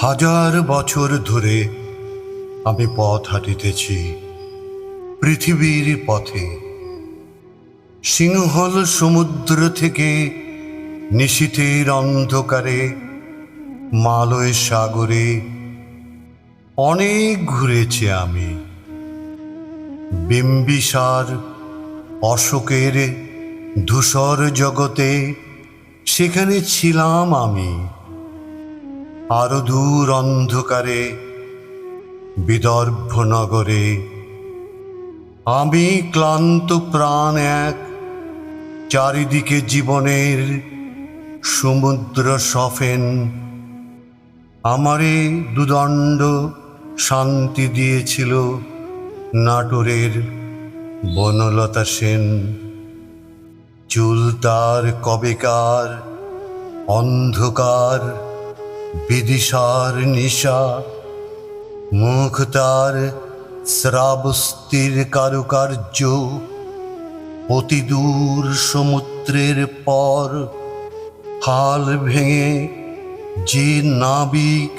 হাজার বছর ধরে আমি পথ হাঁটিতেছি পৃথিবীর পথে। সিংহল সমুদ্র থেকে নিশীথের অন্ধকারে মালয় সাগরে অনেক ঘুরেছি আমি। বিম্বিসার অশোকের ধূসর জগতে সেখানে ছিলাম আমি। আরো দূর অন্ধকারে বিদর্ভ নগরে আমি ক্লান্ত প্রাণ এক, চারিদিকে জীবনের সমুদ্র সফেন। আমারে দুদণ্ড শান্তি দিয়েছিল নাটোরের বনলতা সেন। চুল তার কবেকার অন্ধকার বিদিশার নিশা, মুখ তার শ্রাবস্তির কারুকার্য। অতি দূর সমুদ্রের পর হাল ভেঙে যে নাবিক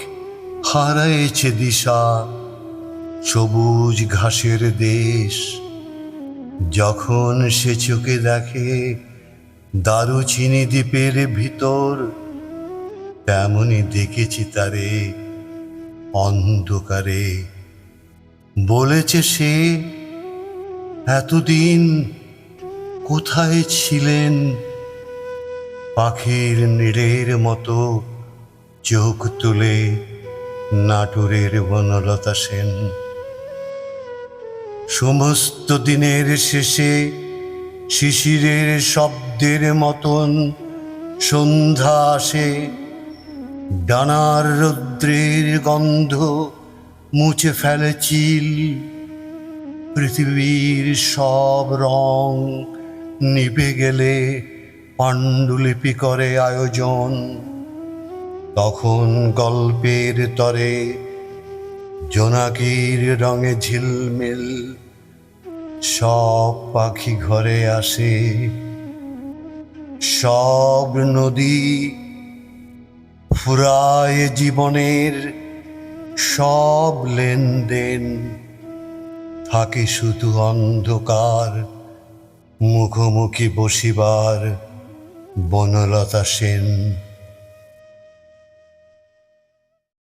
হারায়েছে দিশা, সবুজ ঘাসের দেশ যখন সে চোখে দেখে দারুচিনি দ্বীপের ভিতর, তেমনি দেখেছি তারে অন্ধকারে। বলেছে সে, এতদিন কোথায় ছিলেন? পাখির নীড়ের মতো চোখ তুলে নাটোরের বনলতা সেন। সমস্ত দিনের শেষে শিশিরের শব্দের মতন সন্ধ্যা আসে। ডানার রৌদ্রের গন্ধ মুছে ফেলে চিল। পৃথিবীর সব রং নিভে গেলে পাণ্ডুলিপি করে আয়োজন। তখন গল্পের তরে জোনাকির রঙে ঝিলমিল সব পাখি ঘরে আসে। সব নদী ফুরায় জীবনের সব লেনদেন, থাকে শুধু অন্ধকার মুখোমুখি বসিবার বনলতা সেন।